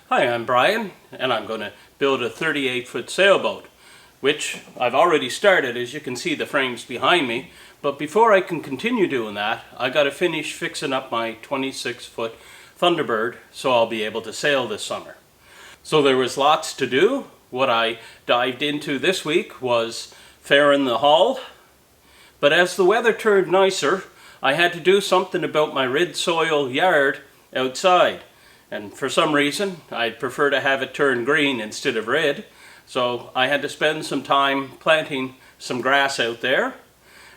Hi, I'm Brian, and I'm going to build a 38-foot sailboat, which I've already started. As you can see, the frame's behind me. But before I can continue doing that, I got to finish fixing up my 26-foot Thunderbird so I'll be able to sail this summer. So there was lots to do. What I dived into this week was fairing the hull. But as the weather turned nicer, I had to do something about my rid soil yard outside. And for some reason, I'd prefer to have it turn green instead of red. So I had to spend some time planting some grass out there.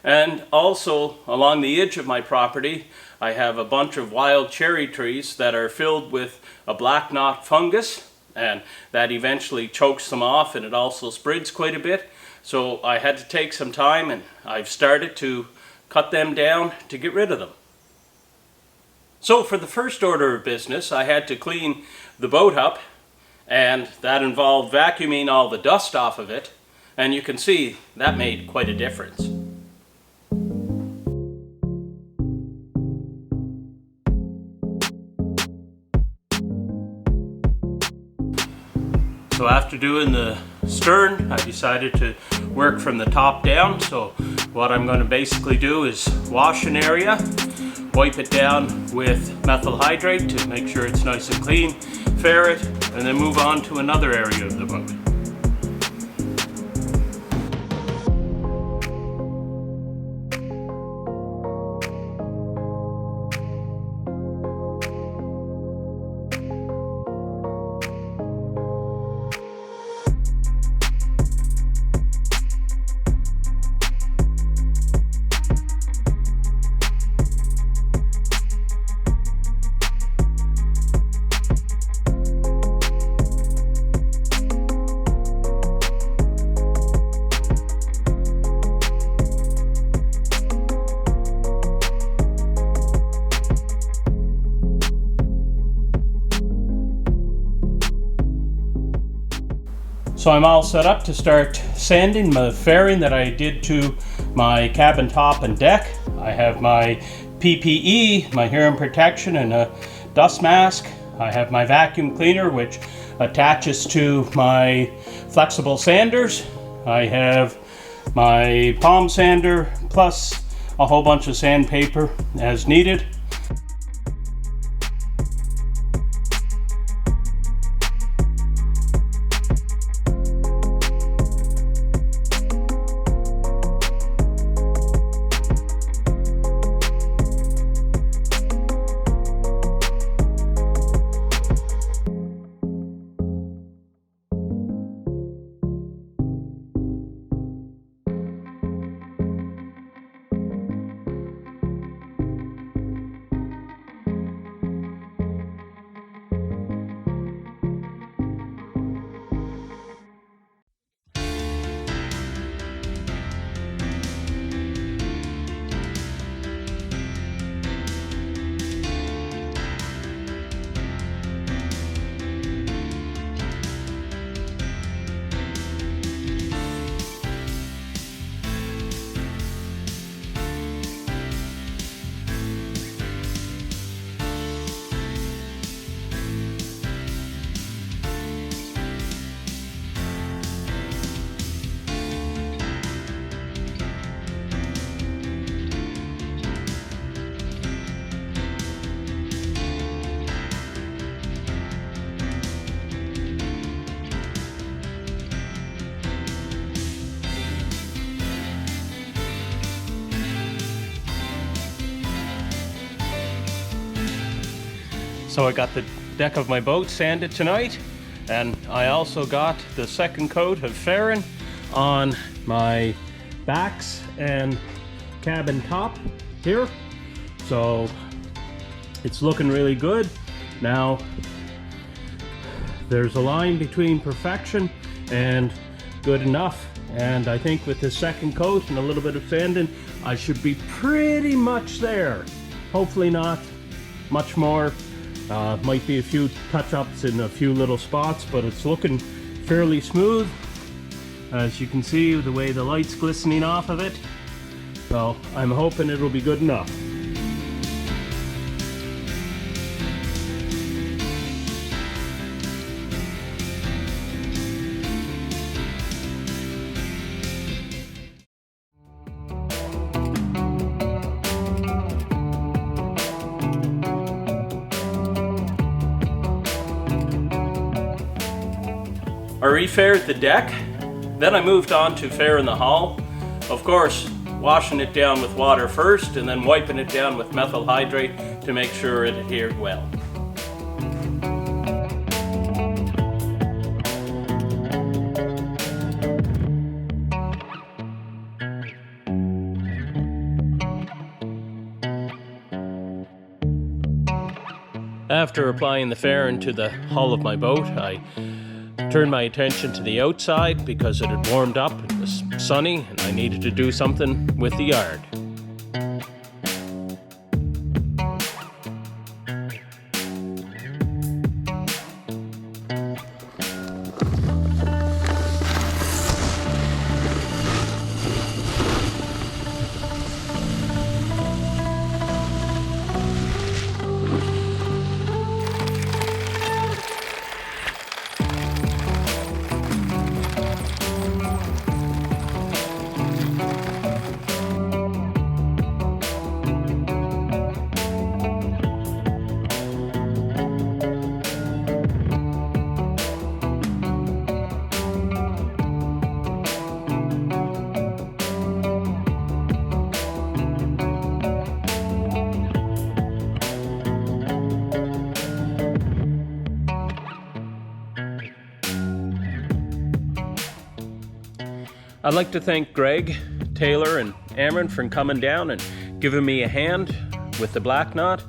And also, along the edge of my property, I have a bunch of wild cherry trees that are filled with a black knot fungus. And that eventually chokes them off, and it also spreads quite a bit. So I had to take some time, and I've started to cut them down to get rid of them. So for the first order of business, I had to clean the boat up, and that involved vacuuming all the dust off of it, and you can see that made quite a difference. So after doing the stern, I decided to work from the top down. So what I'm going to basically do is wash an area, wipe it down with methyl hydrate to make sure it's nice and clean, fair it, and then move on to another area of the boat. So I'm all set up to start sanding the fairing that I did to my cabin top and deck. I have my PPE, my hearing protection, and a dust mask. I have my vacuum cleaner, which attaches to my flexible sanders. I have my palm sander, plus a whole bunch of sandpaper as needed. So I got the deck of my boat sanded tonight, and I also got the second coat of fairing on my backs and cabin top here. So it's looking really good. Now there's a line between perfection and good enough, and I think with the second coat and a little bit of sanding, I should be pretty much there. Hopefully not much more. Might be a few touch-ups in a few little spots, but it's looking fairly smooth. As you can see, the way the light's glistening off of it. So I'm hoping it'll be good enough. I refaired the deck, then I moved on to fairing the hull. Of course, washing it down with water first and then wiping it down with methyl hydrate to make sure it adhered well. After applying the fairing to the hull of my boat, I turned my attention to the outside because it had warmed up, it was sunny, and I needed to do something with the yard. I'd like to thank Greg, Taylor, and Amron for coming down and giving me a hand with the black knot.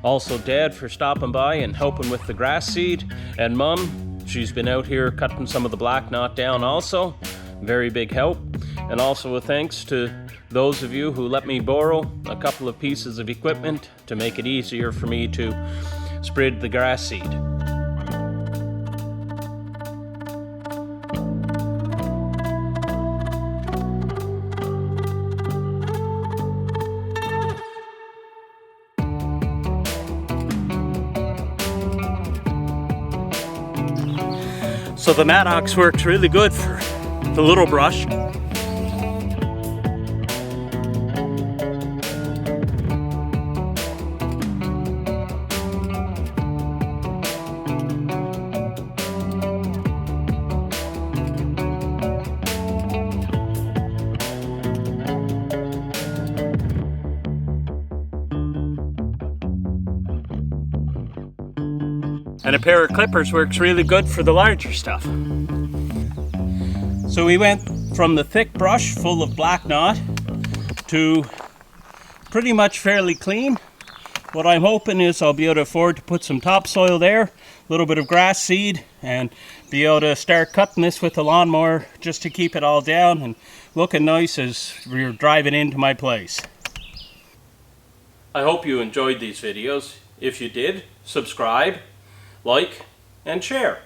Also Dad for stopping by and helping with the grass seed. And Mum, she's been out here cutting some of the black knot down also. Very big help. And also a thanks to those of you who let me borrow a couple of pieces of equipment to make it easier for me to spread the grass seed. So the Maddox works really good for the little brush. And a pair of clippers works really good for the larger stuff. So we went from the thick brush full of black knot to pretty much fairly clean. What I'm hoping is I'll be able to afford to put some topsoil there, a little bit of grass seed, and be able to start cutting this with the lawnmower just to keep it all down and looking nice as we're driving into my place. I hope you enjoyed these videos. If you did, subscribe, like, and share.